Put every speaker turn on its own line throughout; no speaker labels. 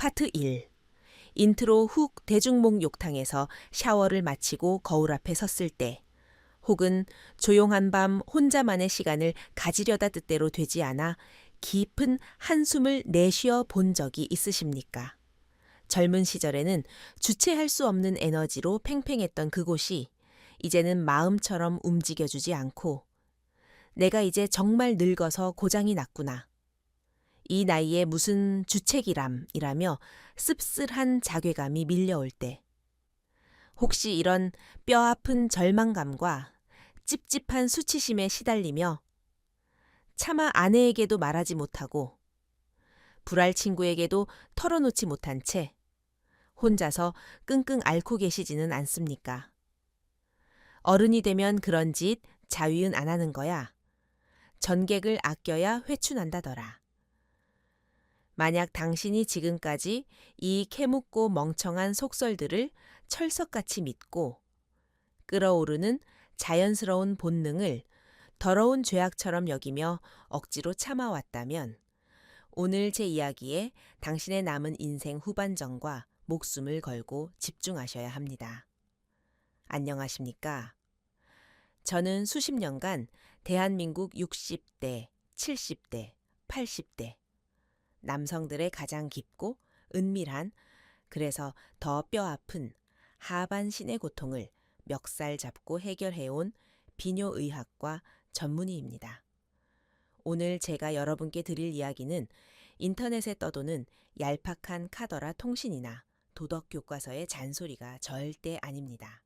파트 1. 인트로 훅 대중목욕탕에서 샤워를 마치고 거울 앞에 섰을 때, 혹은 조용한 밤 혼자만의 시간을 가지려다 뜻대로 되지 않아 깊은 한숨을 내쉬어 본 적이 있으십니까? 젊은 시절에는 주체할 수 없는 에너지로 팽팽했던 그곳이 이제는 마음처럼 움직여주지 않고, 내가 이제 정말 늙어서 고장이 났구나, 이 나이에 무슨 주책이람이라며 씁쓸한 자괴감이 밀려올 때, 혹시 이런 뼈아픈 절망감과 찝찝한 수치심에 시달리며 차마 아내에게도 말하지 못하고 불알 친구에게도 털어놓지 못한 채 혼자서 끙끙 앓고 계시지는 않습니까? 어른이 되면 그런 짓 자위은 안 하는 거야. 전객을 아껴야 회춘한다더라. 만약 당신이 지금까지 이 캐묻고 멍청한 속설들을 철석같이 믿고 끓어오르는 자연스러운 본능을 더러운 죄악처럼 여기며 억지로 참아왔다면, 오늘 제 이야기에 당신의 남은 인생 후반전과 목숨을 걸고 집중하셔야 합니다. 안녕하십니까? 저는 수십 년간 대한민국 60대, 70대, 80대 남성들의 가장 깊고 은밀한, 그래서 더 뼈아픈 하반신의 고통을 멱살 잡고 해결해온 비뇨의학과 전문의입니다. 오늘 제가 여러분께 드릴 이야기는 인터넷에 떠도는 얄팍한 카더라 통신이나 도덕교과서의 잔소리가 절대 아닙니다.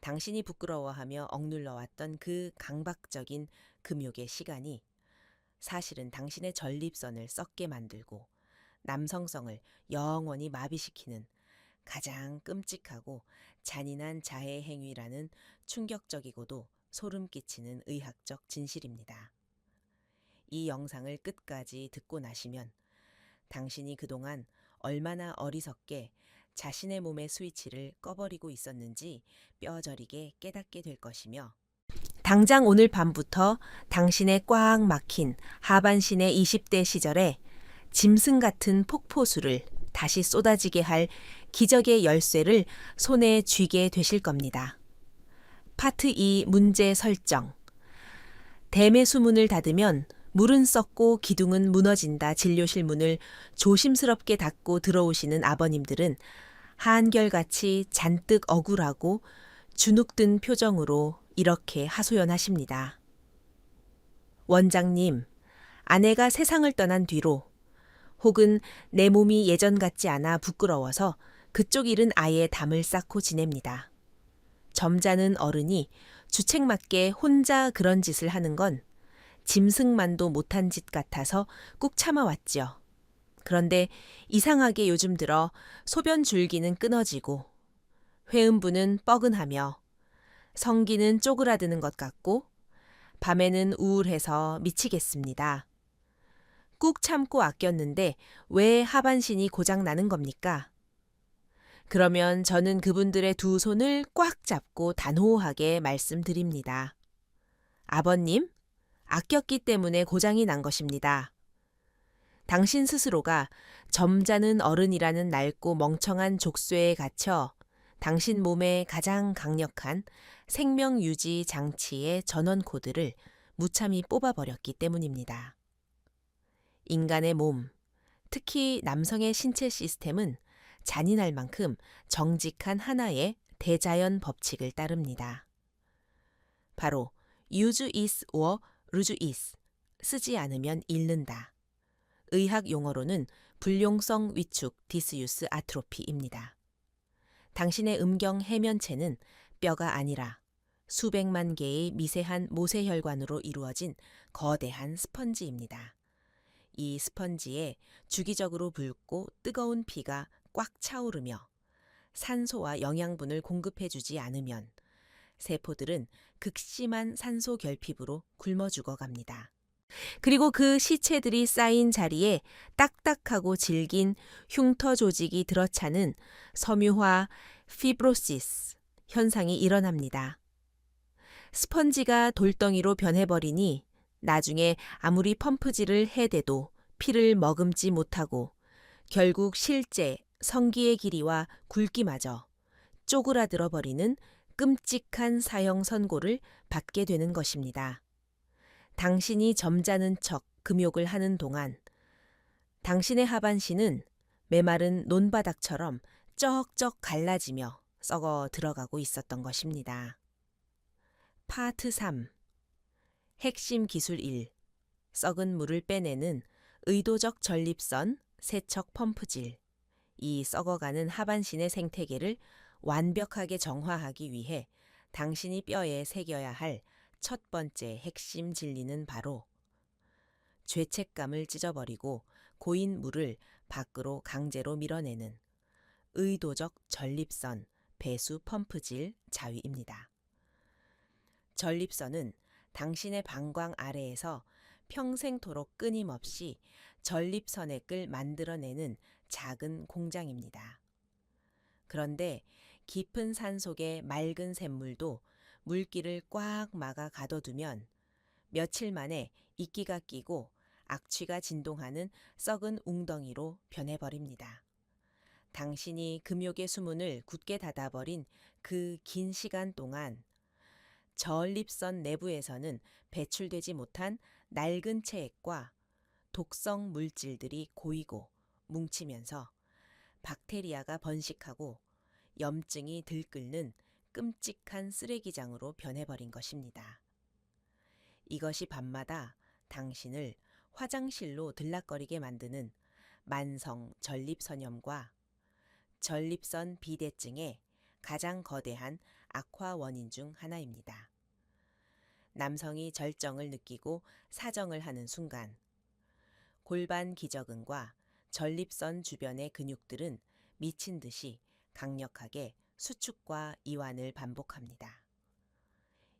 당신이 부끄러워하며 억눌러왔던 그 강박적인 금욕의 시간이 사실은 당신의 전립선을 썩게 만들고 남성성을 영원히 마비시키는 가장 끔찍하고 잔인한 자해 행위라는 충격적이고도 소름 끼치는 의학적 진실입니다. 이 영상을 끝까지 듣고 나시면 당신이 그동안 얼마나 어리석게 자신의 몸의 스위치를 꺼버리고 있었는지 뼈저리게 깨닫게 될 것이며, 당장 오늘 밤부터 당신의 꽉 막힌 하반신의 20대 시절에 짐승 같은 폭포수를 다시 쏟아지게 할 기적의 열쇠를 손에 쥐게 되실 겁니다. 파트 2 문제 설정. 댐의 수문을 닫으면 물은 썩고 기둥은 무너진다 진료실 문을 조심스럽게 닫고 들어오시는 아버님들은 한결같이 잔뜩 억울하고 주눅든 표정으로 이렇게 하소연하십니다. 원장님, 아내가 세상을 떠난 뒤로, 혹은 내 몸이 예전 같지 않아 부끄러워서 그쪽 일은 아예 담을 쌓고 지냅니다. 점잖은 어른이 주책맞게 혼자 그런 짓을 하는 건 짐승만도 못한 짓 같아서 꾹 참아왔죠. 그런데 이상하게 요즘 들어 소변 줄기는 끊어지고 회음부는 뻐근하며 성기는 쪼그라드는 것 같고 밤에는 우울해서 미치겠습니다. 꾹 참고 아꼈는데 왜 하반신이 고장 나는 겁니까? 그러면 저는 그분들의 두 손을 꽉 잡고 단호하게 말씀드립니다. 아버님, 아꼈기 때문에 고장이 난 것입니다. 당신 스스로가 점잖은 어른이라는 낡고 멍청한 족쇄에 갇혀 당신 몸의 가장 강력한 생명 유지 장치의 전원 코드를 무참히 뽑아버렸기 때문입니다. 인간의 몸, 특히 남성의 신체 시스템은 잔인할 만큼 정직한 하나의 대자연 법칙을 따릅니다. 바로 use is or lose is, 쓰지 않으면 잃는다. 의학 용어로는 불용성 위축 디스유스 아트로피입니다. 당신의 음경 해면체는 뼈가 아니라 수백만 개의 미세한 모세혈관으로 이루어진 거대한 스펀지입니다. 이 스펀지에 주기적으로 붉고 뜨거운 피가 꽉 차오르며 산소와 영양분을 공급해주지 않으면 세포들은 극심한 산소 결핍으로 굶어 죽어갑니다. 그리고 그 시체들이 쌓인 자리에 딱딱하고 질긴 흉터 조직이 들어차는 섬유화 피브로시스 현상이 일어납니다. 스펀지가 돌덩이로 변해버리니 나중에 아무리 펌프질을 해대도 피를 머금지 못하고 결국 실제 성기의 길이와 굵기마저 쪼그라들어 버리는 끔찍한 사형 선고를 받게 되는 것입니다. 당신이 점잖은 척 금욕을 하는 동안 당신의 하반신은 메마른 논바닥처럼 쩍쩍 갈라지며 썩어 들어가고 있었던 것입니다. 파트 3. 핵심 기술 1. 썩은 물을 빼내는 의도적 전립선 세척 펌프질. 이 썩어가는 하반신의 생태계를 완벽하게 정화하기 위해 당신이 뼈에 새겨야 할 첫 번째 핵심 진리는 바로 죄책감을 찢어버리고 고인 물을 밖으로 강제로 밀어내는 의도적 전립선 배수 펌프질 자위입니다. 전립선은 당신의 방광 아래에서 평생토록 끊임없이 전립선액을 만들어내는 작은 공장입니다. 그런데 깊은 산 속의 맑은 샘물도 물기를 꽉 막아 가둬두면 며칠 만에 이끼가 끼고 악취가 진동하는 썩은 웅덩이로 변해버립니다. 당신이 금욕의 수문을 굳게 닫아버린 그 긴 시간 동안 전립선 내부에서는 배출되지 못한 낡은 체액과 독성 물질들이 고이고 뭉치면서 박테리아가 번식하고 염증이 들끓는 끔찍한 쓰레기장으로 변해버린 것입니다. 이것이 밤마다 당신을 화장실로 들락거리게 만드는 만성 전립선염과 전립선 비대증의 가장 거대한 악화 원인 중 하나입니다. 남성이 절정을 느끼고 사정을 하는 순간 골반 기저근과 전립선 주변의 근육들은 미친 듯이 강력하게 수축과 이완을 반복합니다.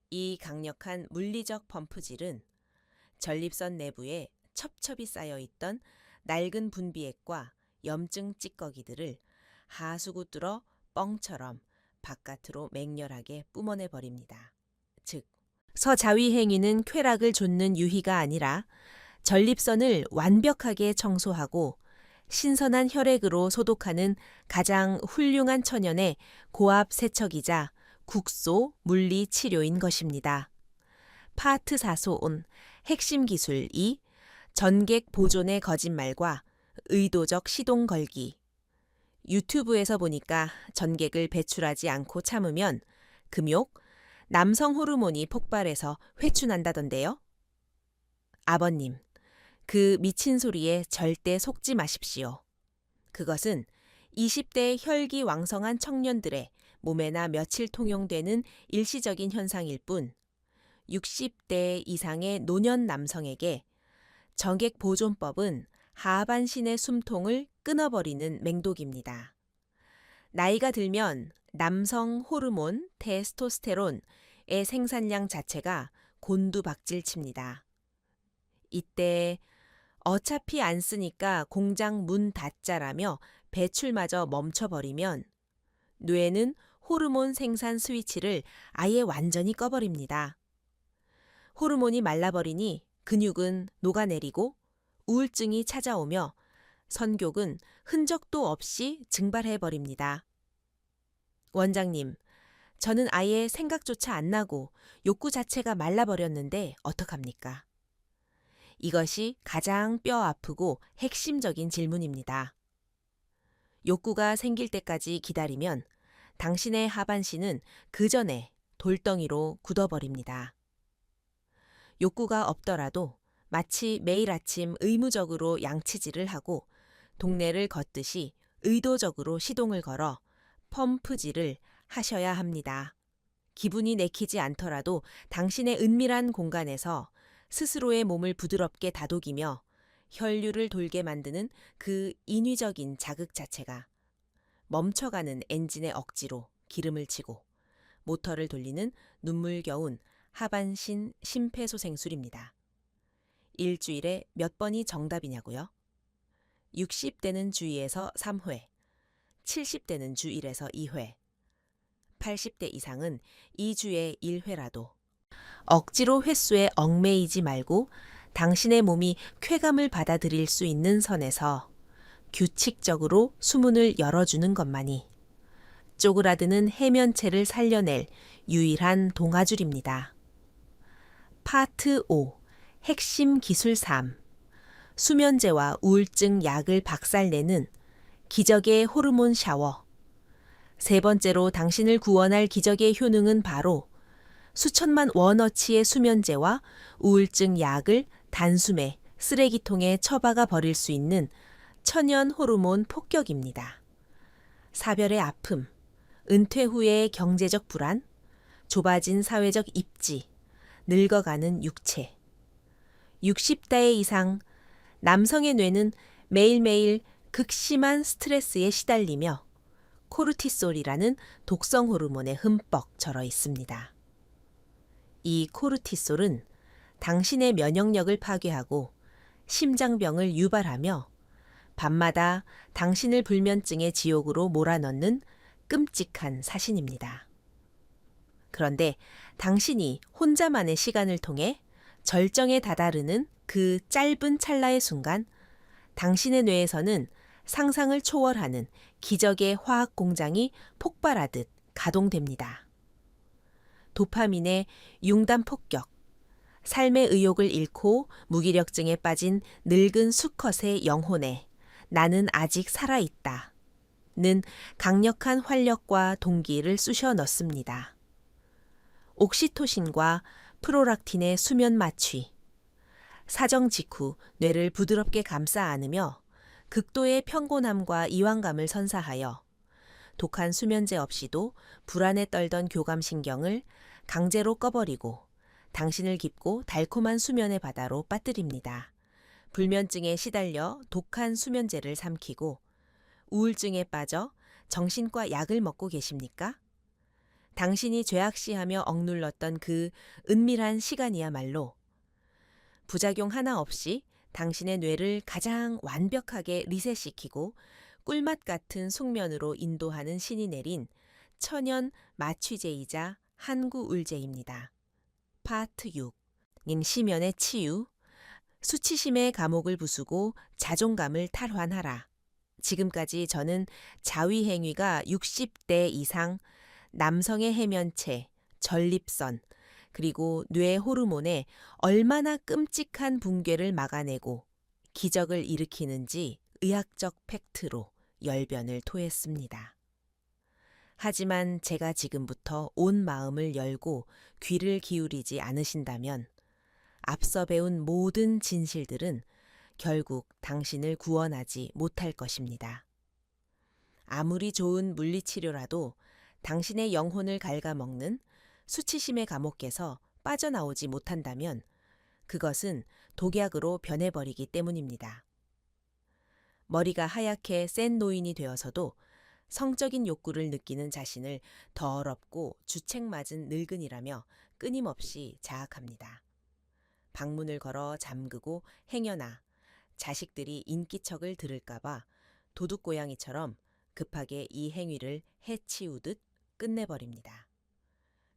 이 강력한 물리적 펌프질은 전립선 내부에 첩첩이 쌓여있던 낡은 분비액과 염증 찌꺼기들을 하수구 뚫어 뻥처럼 바깥으로 맹렬하게 뿜어내 버립니다. 즉, 서자위 행위는 쾌락을 좇는 유희가 아니라 전립선을 완벽하게 청소하고 신선한 혈액으로 소독하는 가장 훌륭한 천연의 고압 세척이자 국소 물리 치료인 것입니다. 파트 4소온 핵심 기술 2. 전객 보존의 거짓말과 의도적 시동 걸기. 유튜브에서 보니까 전객을 배출하지 않고 참으면 금욕, 남성 호르몬이 폭발해서 회춘한다던데요. 아버님, 그 미친 소리에 절대 속지 마십시오. 그것은 20대 혈기왕성한 청년들의 몸에나 며칠 통용되는 일시적인 현상일 뿐 60대 이상의 노년 남성에게 전객 보존법은 하반신의 숨통을 끊어버리는 맹독입니다. 나이가 들면 남성 호르몬 테스토스테론의 생산량 자체가 곤두박질칩니다. 이때 어차피 안 쓰니까 공장 문 닫자라며 배출마저 멈춰버리면 뇌는 호르몬 생산 스위치를 아예 완전히 꺼버립니다. 호르몬이 말라버리니 근육은 녹아내리고 우울증이 찾아오며 선교근 흔적도 없이 증발해버립니다. 원장님, 저는 아예 생각조차 안 나고 욕구 자체가 말라버렸는데 어떡합니까? 이것이 가장 뼈 아프고 핵심적인 질문입니다. 욕구가 생길 때까지 기다리면 당신의 하반신은 그 전에 돌덩이로 굳어버립니다. 욕구가 없더라도 마치 매일 아침 의무적으로 양치질을 하고 동네를 걷듯이 의도적으로 시동을 걸어 펌프질을 하셔야 합니다. 기분이 내키지 않더라도 당신의 은밀한 공간에서 스스로의 몸을 부드럽게 다독이며 혈류를 돌게 만드는 그 인위적인 자극 자체가 멈춰가는 엔진의 억지로 기름을 치고 모터를 돌리는 눈물겨운 하반신 심폐소생술입니다. 일주일에 몇 번이 정답이냐고요? 60대는 주 2에서 3회, 70대는 주 1에서 2회, 80대 이상은 2주에 1회라도 억지로 횟수에 얽매이지 말고 당신의 몸이 쾌감을 받아들일 수 있는 선에서 규칙적으로 수문을 열어주는 것만이 쪼그라드는 해면체를 살려낼 유일한 동아줄입니다. 파트 5. 핵심 기술 3. 수면제와 우울증 약을 박살내는 기적의 호르몬 샤워. 세 번째로 당신을 구원할 기적의 효능은 바로 수천만 원어치의 수면제와 우울증 약을 단숨에 쓰레기통에 처박아 버릴 수 있는 천연 호르몬 폭격입니다. 사별의 아픔, 은퇴 후의 경제적 불안, 좁아진 사회적 입지, 늙어가는 육체. 60대 이상 남성의 뇌는 매일매일 극심한 스트레스에 시달리며 코르티솔이라는 독성 호르몬에 흠뻑 절어 있습니다. 이 코르티솔은 당신의 면역력을 파괴하고 심장병을 유발하며 밤마다 당신을 불면증의 지옥으로 몰아넣는 끔찍한 사신입니다. 그런데 당신이 혼자만의 시간을 통해 절정에 다다르는 그 짧은 찰나의 순간 당신의 뇌에서는 상상을 초월하는 기적의 화학 공장이 폭발하듯 가동됩니다. 도파민의 융단 폭격, 삶의 의욕을 잃고 무기력증에 빠진 늙은 수컷의 영혼에 나는 아직 살아있다. 는 강력한 활력과 동기를 쑤셔 넣습니다. 옥시토신과 프로락틴의 수면 마취, 사정 직후 뇌를 부드럽게 감싸 안으며 극도의 평온함과 이완감을 선사하여 독한 수면제 없이도 불안에 떨던 교감신경을 강제로 꺼버리고 당신을 깊고 달콤한 수면의 바다로 빠뜨립니다. 불면증에 시달려 독한 수면제를 삼키고 우울증에 빠져 정신과 약을 먹고 계십니까? 당신이 죄악시하며 억눌렀던 그 은밀한 시간이야말로 부작용 하나 없이 당신의 뇌를 가장 완벽하게 리셋시키고 꿀맛 같은 숙면으로 인도하는 신이 내린 천연 마취제이자 한구울제입니다. 파트 6. 심연의 치유, 수치심의 감옥을 부수고 자존감을 탈환하라. 지금까지 저는 자위행위가 60대 이상 남성의 해면체, 전립선, 그리고 뇌 호르몬에 얼마나 끔찍한 붕괴를 막아내고 기적을 일으키는지 의학적 팩트로 열변을 토했습니다. 하지만 제가 지금부터 온 마음을 열고 귀를 기울이지 않으신다면 앞서 배운 모든 진실들은 결국 당신을 구원하지 못할 것입니다. 아무리 좋은 물리치료라도 당신의 영혼을 갉아먹는 수치심의 감옥에서 빠져나오지 못한다면 그것은 독약으로 변해버리기 때문입니다. 머리가 하얗게 센 노인이 되어서도 성적인 욕구를 느끼는 자신을 더럽고 주책맞은 늙은이라며 끊임없이 자학합니다. 방문을 걸어 잠그고 행여나 자식들이 인기척을 들을까봐 도둑고양이처럼 급하게 이 행위를 해치우듯 끝내버립니다.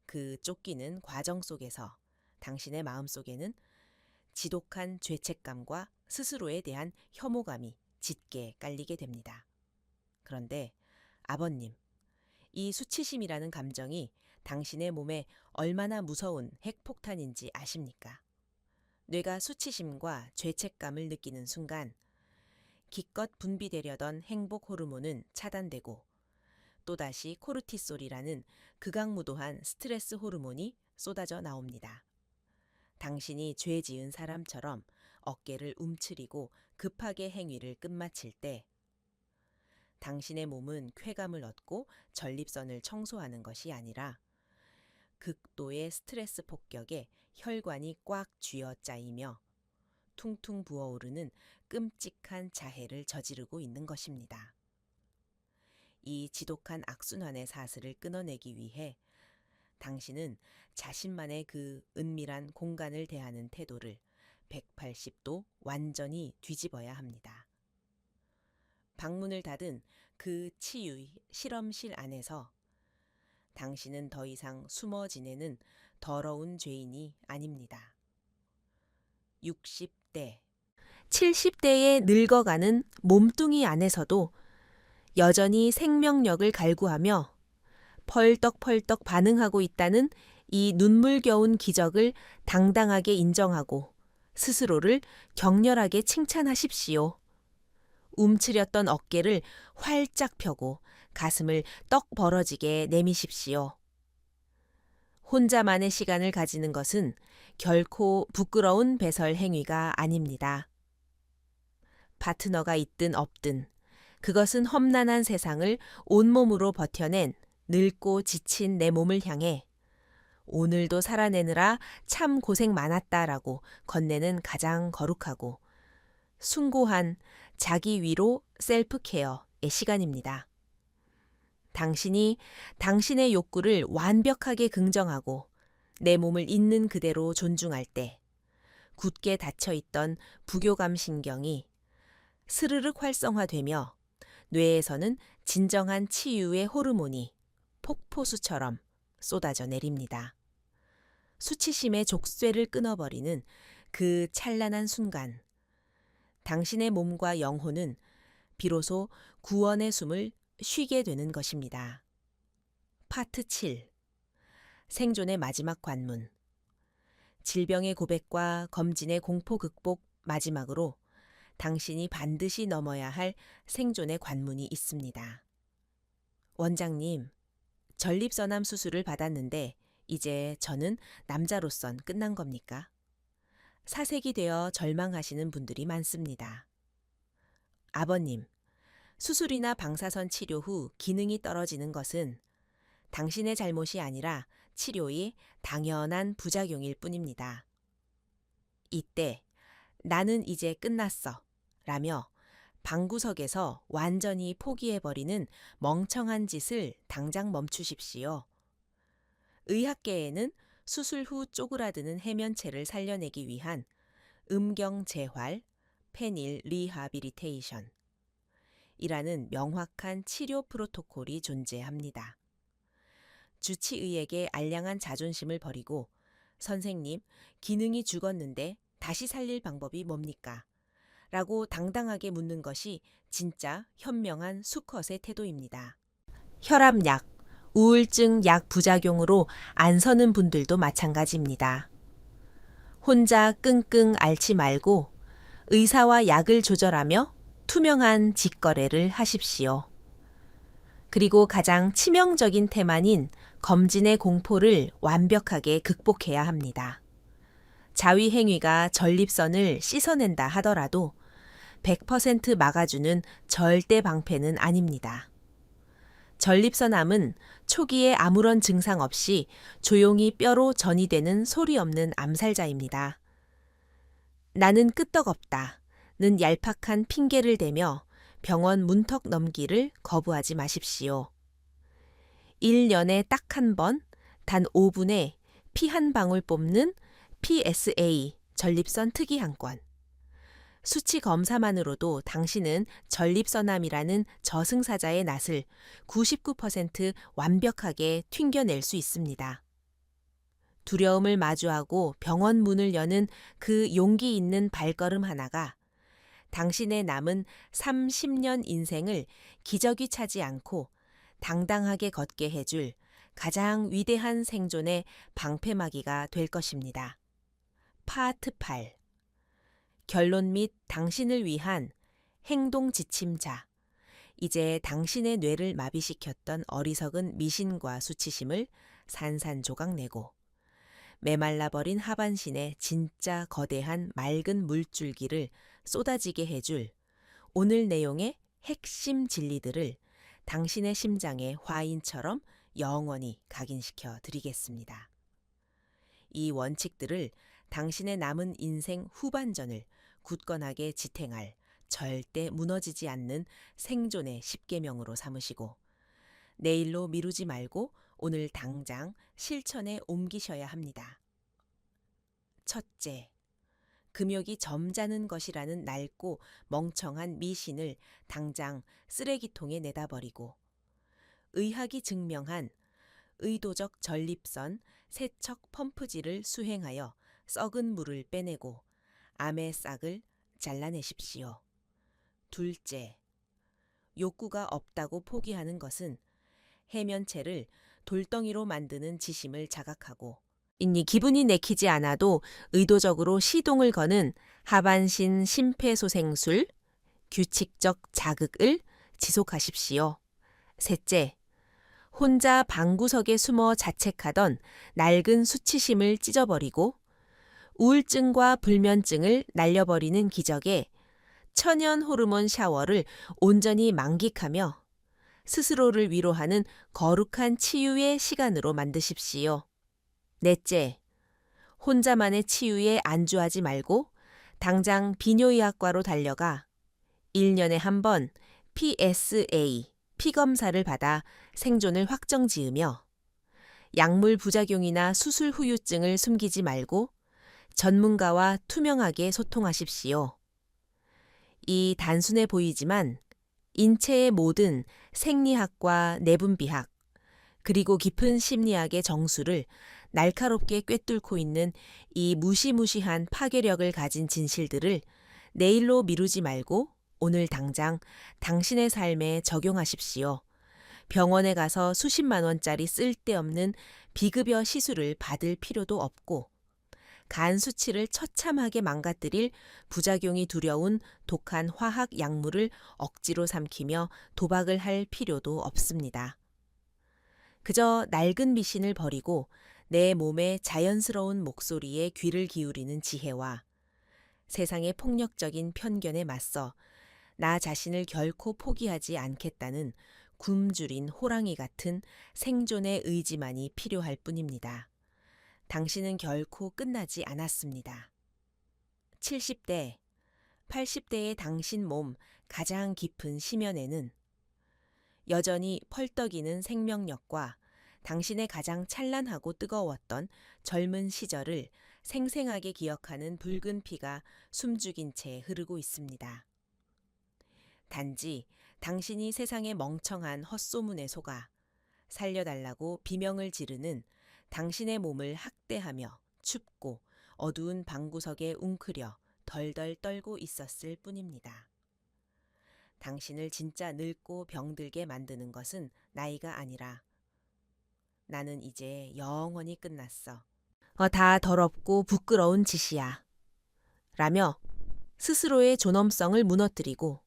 그 쫓기는 과정 속에서 당신의 마음속에는 지독한 죄책감과 스스로에 대한 혐오감이 짙게 깔리게 됩니다. 그런데 아버님, 이 수치심이라는 감정이 당신의 몸에 얼마나 무서운 핵폭탄인지 아십니까? 뇌가 수치심과 죄책감을 느끼는 순간 기껏 분비되려던 행복 호르몬은 차단되고 또다시 코르티솔이라는 극악무도한 스트레스 호르몬이 쏟아져 나옵니다. 당신이 죄 지은 사람처럼 어깨를 움츠리고 급하게 행위를 끝마칠 때 당신의 몸은 쾌감을 얻고 전립선을 청소하는 것이 아니라 극도의 스트레스 폭격에 혈관이 꽉 쥐어짜이며 퉁퉁 부어오르는 끔찍한 자해를 저지르고 있는 것입니다. 이 지독한 악순환의 사슬을 끊어내기 위해 당신은 자신만의 그 은밀한 공간을 대하는 태도를 180도 완전히 뒤집어야 합니다. 방문을 닫은 그 치유 실험실 안에서 당신은 더 이상 숨어 지내는 더러운 죄인이 아닙니다. 60대 70대에 늙어가는 몸뚱이 안에서도 여전히 생명력을 갈구하며 펄떡펄떡 반응하고 있다는 이 눈물겨운 기적을 당당하게 인정하고 스스로를 격렬하게 칭찬하십시오. 움츠렸던 어깨를 활짝 펴고 가슴을 떡 벌어지게 내미십시오. 혼자만의 시간을 가지는 것은 결코 부끄러운 배설 행위가 아닙니다. 파트너가 있든 없든 그것은 험난한 세상을 온몸으로 버텨낸 늙고 지친 내 몸을 향해 오늘도 살아내느라 참 고생 많았다라고 건네는 가장 거룩하고 숭고한 자기 위로 셀프 케어의 시간입니다. 당신이 당신의 욕구를 완벽하게 긍정하고 내 몸을 있는 그대로 존중할 때 굳게 닫혀있던 부교감 신경이 스르륵 활성화되며 뇌에서는 진정한 치유의 호르몬이 폭포수처럼 쏟아져 내립니다. 수치심의 족쇄를 끊어버리는 그 찬란한 순간, 당신의 몸과 영혼은 비로소 구원의 숨을 쉬게 되는 것입니다. 파트 7. 생존의 마지막 관문. 질병의 고백과 검진의 공포 극복 마지막으로 당신이 반드시 넘어야 할 생존의 관문이 있습니다. 원장님, 전립선암 수술을 받았는데 이제 저는 남자로선 끝난 겁니까? 사색이 되어 절망하시는 분들이 많습니다. 아버님, 수술이나 방사선 치료 후 기능이 떨어지는 것은 당신의 잘못이 아니라 치료의 당연한 부작용일 뿐입니다. 이때 나는 이제 끝났어 라며 방구석에서 완전히 포기해버리는 멍청한 짓을 당장 멈추십시오. 의학계에는 수술 후 쪼그라드는 해면체를 살려내기 위한 음경 재활, 페닐 리하빌리테이션 이라는 명확한 치료 프로토콜이 존재합니다. 주치의에게 알량한 자존심을 버리고 선생님, 기능이 죽었는데 다시 살릴 방법이 뭡니까? 라고 당당하게 묻는 것이 진짜 현명한 수컷의 태도입니다. 혈압약, 우울증 약 부작용으로 안 서는 분들도 마찬가지입니다. 혼자 끙끙 앓지 말고 의사와 약을 조절하며 투명한 직거래를 하십시오. 그리고 가장 치명적인 태만인 검진의 공포를 완벽하게 극복해야 합니다. 자위 행위가 전립선을 씻어낸다 하더라도 100% 막아주는 절대 방패는 아닙니다. 전립선암은 초기에 아무런 증상 없이 조용히 뼈로 전이되는 소리 없는 암살자입니다. 나는 끄떡없다는 얄팍한 핑계를 대며 병원 문턱 넘기를 거부하지 마십시오. 1년에 딱 한 번, 단 5분에 피 한 방울 뽑는 PSA 전립선 특이 한 건. 수치 검사만으로도 당신은 전립선암이라는 저승사자의 낯을 99% 완벽하게 튕겨낼 수 있습니다. 두려움을 마주하고 병원 문을 여는 그 용기 있는 발걸음 하나가 당신의 남은 30년 인생을 기저귀 차지 않고 당당하게 걷게 해줄 가장 위대한 생존의 방패막이가 될 것입니다. 파트 8. 결론 및 당신을 위한 행동 지침자. 이제 당신의 뇌를 마비시켰던 어리석은 미신과 수치심을 산산조각내고 메말라버린 하반신에 진짜 거대한 맑은 물줄기를 쏟아지게 해줄 오늘 내용의 핵심 진리들을 당신의 심장에 화인처럼 영원히 각인시켜 드리겠습니다. 이 원칙들을 당신의 남은 인생 후반전을 굳건하게 지탱할 절대 무너지지 않는 생존의 10계명으로 삼으시고 내일로 미루지 말고 오늘 당장 실천에 옮기셔야 합니다. 첫째, 금욕이 점잖은 것이라는 낡고 멍청한 미신을 당장 쓰레기통에 내다버리고 의학이 증명한 의도적 전립선 세척 펌프질을 수행하여 썩은 물을 빼내고 암의 싹을 잘라내십시오. 둘째, 욕구가 없다고 포기하는 것은 해면체를 돌덩이로 만드는 지심을 자각하고 이니 기분이 내키지 않아도 의도적으로 시동을 거는 하반신 심폐소생술, 규칙적 자극을 지속하십시오. 셋째, 혼자 방구석에 숨어 자책하던 낡은 수치심을 찢어버리고 우울증과 불면증을 날려버리는 기적에 천연 호르몬 샤워를 온전히 만끽하며 스스로를 위로하는 거룩한 치유의 시간으로 만드십시오. 넷째, 혼자만의 치유에 안주하지 말고 당장 비뇨의학과로 달려가 1년에 한 번 PSA, 피검사를 받아 생존을 확정지으며 약물 부작용이나 수술 후유증을 숨기지 말고 전문가와 투명하게 소통하십시오. 이 단순해 보이지만 인체의 모든 생리학과 내분비학, 그리고 깊은 심리학의 정수를 날카롭게 꿰뚫고 있는 이 무시무시한 파괴력을 가진 진실들을 내일로 미루지 말고 오늘 당장 당신의 삶에 적용하십시오. 병원에 가서 수십만 원짜리 쓸데없는 비급여 시술을 받을 필요도 없고 간 수치를 처참하게 망가뜨릴 부작용이 두려운 독한 화학 약물을 억지로 삼키며 도박을 할 필요도 없습니다. 그저 낡은 미신을 버리고 내 몸의 자연스러운 목소리에 귀를 기울이는 지혜와 세상의 폭력적인 편견에 맞서 나 자신을 결코 포기하지 않겠다는 굶주린 호랑이 같은 생존의 의지만이 필요할 뿐입니다. 당신은 결코 끝나지 않았습니다. 70대, 80대의 당신 몸 가장 깊은 심연에는 여전히 펄떡이는 생명력과 당신의 가장 찬란하고 뜨거웠던 젊은 시절을 생생하게 기억하는 붉은 피가 숨죽인 채 흐르고 있습니다. 단지 당신이 세상의 멍청한 헛소문에 속아 살려달라고 비명을 지르는 당신의 몸을 학대하며 춥고 어두운 방구석에 웅크려 덜덜 떨고 있었을 뿐입니다. 당신을 진짜 늙고 병들게 만드는 것은 나이가 아니라 나는 이제 영원히 끝났어. 다 더럽고 부끄러운 짓이야. 라며 스스로의 존엄성을 무너뜨리고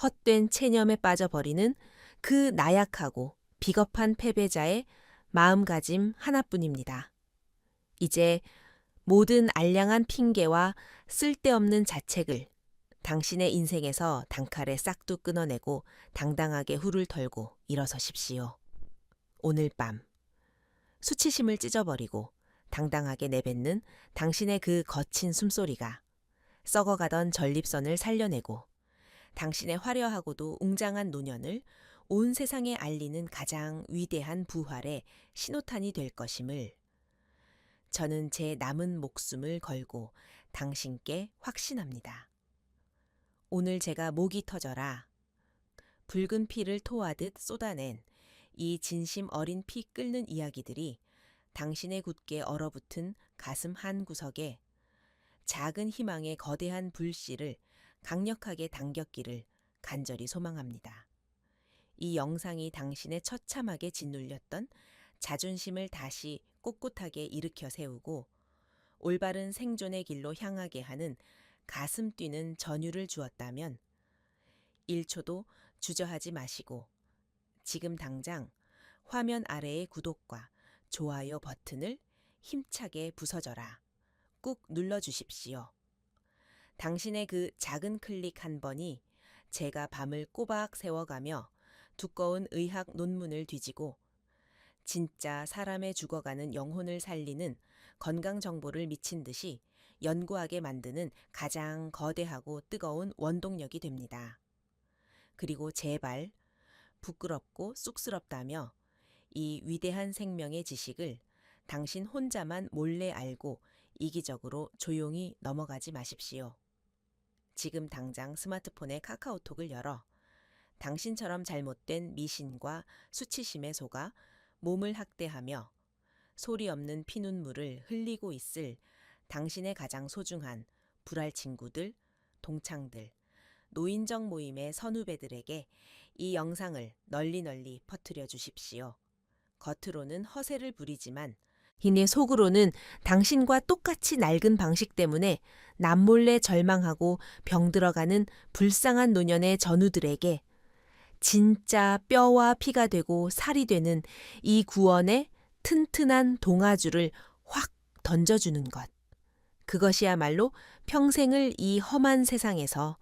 헛된 체념에 빠져버리는 그 나약하고 비겁한 패배자의 마음가짐 하나뿐입니다. 이제 모든 알량한 핑계와 쓸데없는 자책을 당신의 인생에서 단칼에 싹둑 끊어내고 당당하게 훌을 털고 일어서십시오. 오늘 밤 수치심을 찢어버리고 당당하게 내뱉는 당신의 그 거친 숨소리가 썩어가던 전립선을 살려내고 당신의 화려하고도 웅장한 노년을 온 세상에 알리는 가장 위대한 부활의 신호탄이 될 것임을 저는 제 남은 목숨을 걸고 당신께 확신합니다. 오늘 제가 목이 터져라 붉은 피를 토하듯 쏟아낸 이 진심 어린 피 끓는 이야기들이 당신의 굳게 얼어붙은 가슴 한 구석에 작은 희망의 거대한 불씨를 강력하게 당겼기를 간절히 소망합니다. 이 영상이 당신의 처참하게 짓눌렸던 자존심을 다시 꼿꼿하게 일으켜 세우고 올바른 생존의 길로 향하게 하는 가슴 뛰는 전율을 주었다면 1초도 주저하지 마시고 지금 당장 화면 아래의 구독과 좋아요 버튼을 힘차게 부서져라 꾹 눌러주십시오. 당신의 그 작은 클릭 한 번이 제가 밤을 꼬박 세워가며 두꺼운 의학 논문을 뒤지고 진짜 사람의 죽어가는 영혼을 살리는 건강 정보를 미친 듯이 연구하게 만드는 가장 거대하고 뜨거운 원동력이 됩니다. 그리고 제발 부끄럽고 쑥스럽다며 이 위대한 생명의 지식을 당신 혼자만 몰래 알고 이기적으로 조용히 넘어가지 마십시오. 지금 당장 스마트폰의 카카오톡을 열어 당신처럼 잘못된 미신과 수치심에 속아 몸을 학대하며 소리 없는 피눈물을 흘리고 있을 당신의 가장 소중한 불알 친구들, 동창들, 노인정 모임의 선후배들에게 이 영상을 널리 퍼뜨려 주십시오. 겉으로는 허세를 부리지만 이내 속으로는 당신과 똑같이 낡은 방식 때문에 남몰래 절망하고 병들어가는 불쌍한 노년의 전우들에게 진짜 뼈와 피가 되고 살이 되는 이 구원의 튼튼한 동아줄을 확 던져주는 것. 그것이야말로 평생을 이 험한 세상에서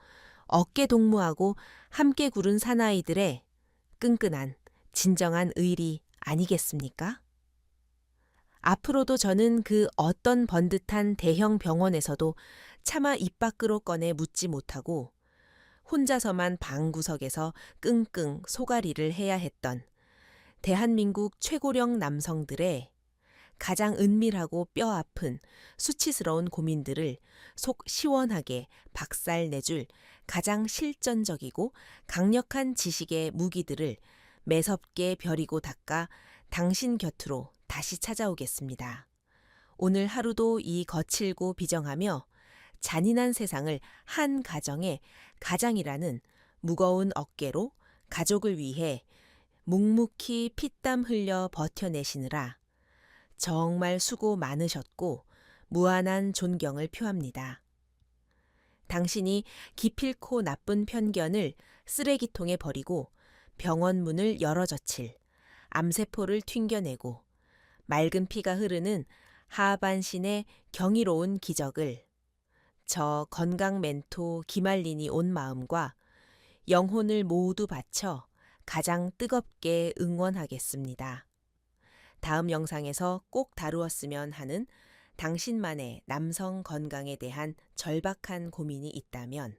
어깨 동무하고 함께 구른 사나이들의 끈끈한 진정한 의리 아니겠습니까? 앞으로도 저는 그 어떤 번듯한 대형 병원에서도 차마 입 밖으로 꺼내 묻지 못하고 혼자서만 방구석에서 끙끙 소가리를 해야 했던 대한민국 최고령 남성들의 가장 은밀하고 뼈아픈 수치스러운 고민들을 속 시원하게 박살내줄 가장 실전적이고 강력한 지식의 무기들을 매섭게 벼리고 닦아 당신 곁으로 다시 찾아오겠습니다. 오늘 하루도 이 거칠고 비정하며 잔인한 세상을 한 가정의 가장이라는 무거운 어깨로 가족을 위해 묵묵히 피땀 흘려 버텨내시느라 정말 수고 많으셨고 무한한 존경을 표합니다. 당신이 기필코 나쁜 편견을 쓰레기통에 버리고 병원 문을 열어젖힐 암세포를 튕겨내고 맑은 피가 흐르는 하반신의 경이로운 기적을 저 건강 멘토 김알린이 온 마음과 영혼을 모두 바쳐 가장 뜨겁게 응원하겠습니다. 다음 영상에서 꼭 다루었으면 하는 당신만의 남성 건강에 대한 절박한 고민이 있다면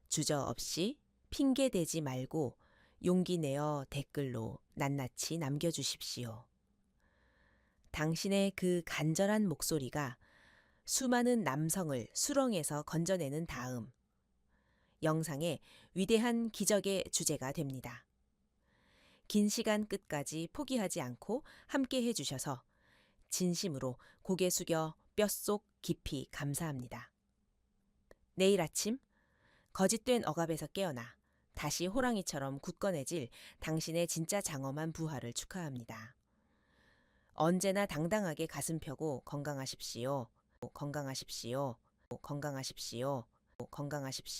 주저없이 핑계대지 말고 용기 내어 댓글로 낱낱이 남겨주십시오. 당신의 그 간절한 목소리가 수많은 남성을 수렁에서 건져내는 다음 영상의 위대한 기적의 주제가 됩니다. 긴 시간 끝까지 포기하지 않고 함께 해주셔서 진심으로 고개 숙여 뼛속 깊이 감사합니다. 내일 아침 거짓된 억압에서 깨어나 다시 호랑이처럼 굳건해질 당신의 진짜 장엄한 부활을 축하합니다. 언제나 당당하게 가슴 펴고 건강하십시오. 건강하십시오. 건강하십시오. 건강하십시오.